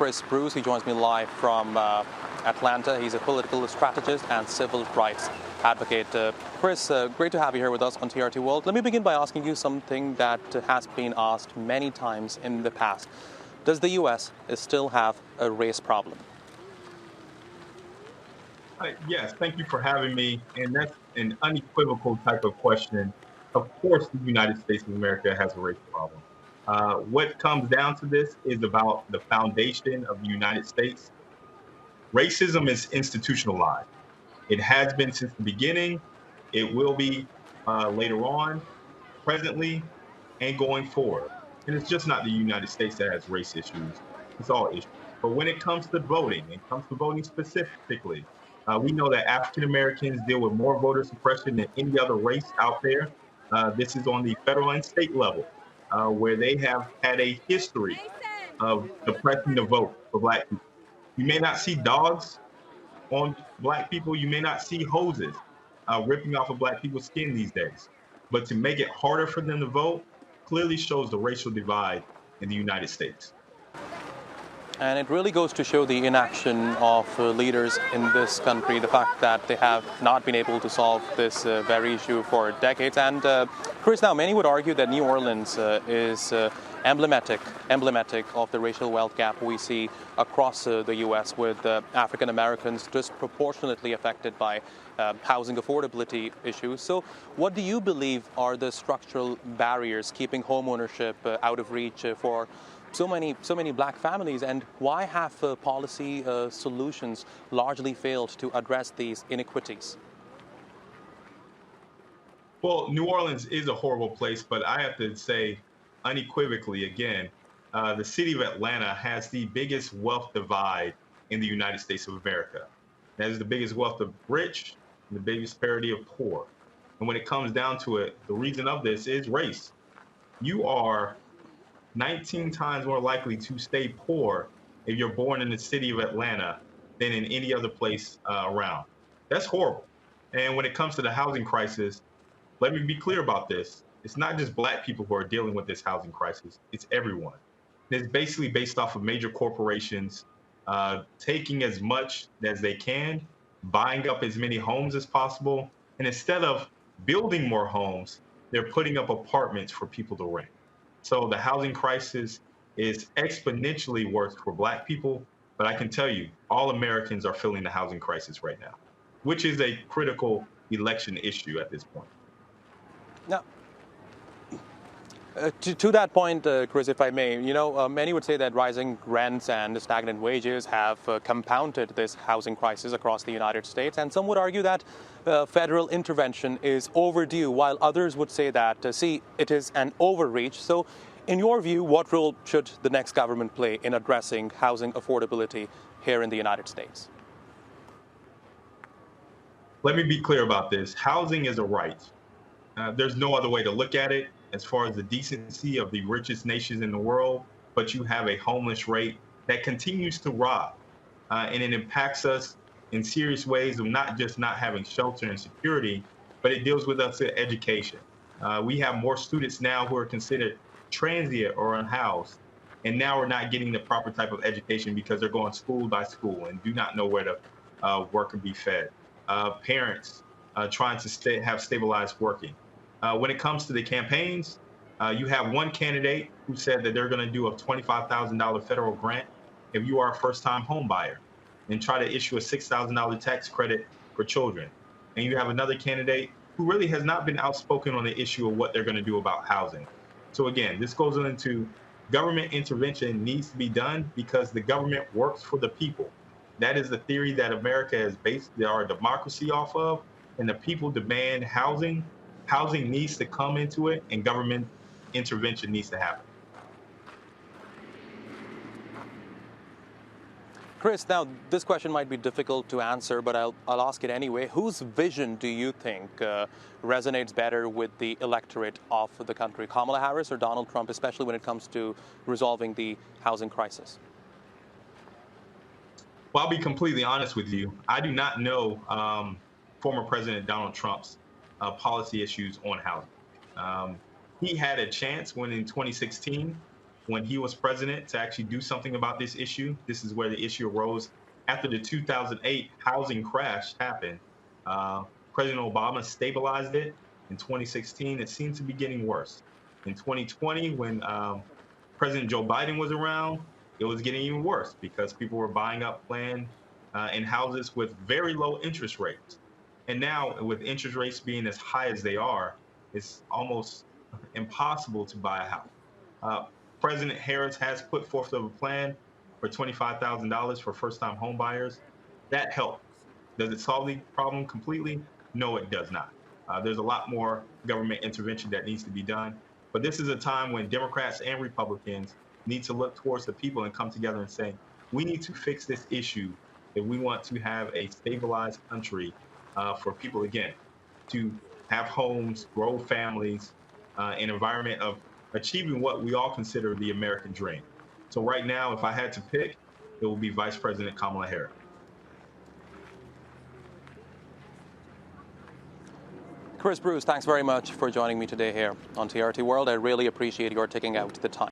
Chris Bruce. He joins me live from Atlanta. He's a political strategist and civil rights advocate. Chris, great to have you here with us on TRT World. Let me begin by asking you something that has been asked many times in the past. Does the U.S. still have a race problem? Yes, thank you for having me. And that's an unequivocal type of question. Of course, the United States of America has a race problem. What comes down to this is about the foundation of the United States. Racism is institutionalized. It has been since the beginning. It will be later on, presently, and going forward. And it's just not the United States that has race issues. It's all issues. But when it comes to voting, it comes to voting specifically, we know that African Americans deal with more voter suppression than any other race out there. This is on the federal and state level, where they have had a history of suppressing the vote for Black people. You may not see dogs on Black people. You may not see hoses ripping off of Black people's skin these days. But to make it harder for them to vote clearly shows the racial divide in the United States. And it really goes to show the inaction of leaders in this country, the fact that they have not been able to solve this very issue for decades. And Chris, now many would argue that New Orleans is emblematic of the racial wealth gap we see across the U.S., with African Americans disproportionately affected by housing affordability issues. So what do you believe are the structural barriers keeping homeownership out of reach for so many Black families, and why have policy solutions largely failed to address these inequities? Well, New Orleans is a horrible place, but I have to say unequivocally again, the city of Atlanta has the biggest wealth divide in the United States of America. That is the biggest wealth of rich and the biggest parity of poor. And when it comes down to it, the reason of this is race. You are 19 times more likely to stay poor if you're born in the city of Atlanta than in any other place around. That's horrible. And when it comes to the housing crisis, let me be clear about this. It's not just Black people who are dealing with this housing crisis, it's everyone. It's basically based off of major corporations taking as much as they can, buying up as many homes as possible, and instead of building more homes, they're putting up apartments for people to rent. So the housing crisis is exponentially worse for Black people, but I can tell you, all Americans are feeling the housing crisis right now, which is a critical election issue at this point. Now, to that point, Chris, if I may, many would say that rising rents and stagnant wages have compounded this housing crisis across the United States, and some would argue that federal intervention is overdue, while others would say that, it is an overreach. So, in your view, what role should the next government play in addressing housing affordability here in the United States? Let me be clear about this. Housing is a right. There's no other way to look at it as far as the decency of the richest nations in the world, but you have a homeless rate that continues to rise. And it impacts us in serious ways of not just not having shelter and security, but it deals with us in education. We have more students now who are considered transient or unhoused, and now we're not getting the proper type of education because they're going school by school and do not know where to work and be fed. Parents trying to have stabilized working. When it comes to the campaigns, you have one candidate who said that they're going to do a $25,000 federal grant if you are a first-time home buyer and try to issue a $6,000 tax credit for children. And you have another candidate who really has not been outspoken on the issue of what they're going to do about housing. So again, this goes into government intervention needs to be done because the government works for the people. That is the theory that America has based our democracy off of, and the people demand housing. Housing needs to come into it, and government intervention needs to happen. Chris, now this question might be difficult to answer, but I'll ask it anyway. Whose vision do you think resonates better with the electorate of the country, Kamala Harris or Donald Trump, especially when it comes to resolving the housing crisis? Well, I'll be completely honest with you. I do not know former President Donald Trump's policy issues on housing. He had a chance when in 2016 when he was president to actually do something about this issue. This is where the issue arose after the 2008 housing crash happened. Uh, President Obama stabilized it. In 2016, it seemed to be getting worse. In 2020, when President Joe Biden was around, it was getting even worse because people were buying up land in houses with very low interest rates. And now, with interest rates being as high as they are, it's almost impossible to buy a house. Uh, President Harris has put forth a plan for $25,000 for first-time home buyers. That helps. Does it solve the problem completely? No, it does not. There's a lot more government intervention that needs to be done. But this is a time when Democrats and Republicans need to look towards the people and come together and say, we need to fix this issue if we want to have a stabilized country for people, again, to have homes, grow families, an environment of achieving what we all consider the American dream. So right now, if I had to pick, it will be Vice President Kamala Harris. Chris Bruce, thanks very much for joining me today here on TRT World. I really appreciate your taking out the time.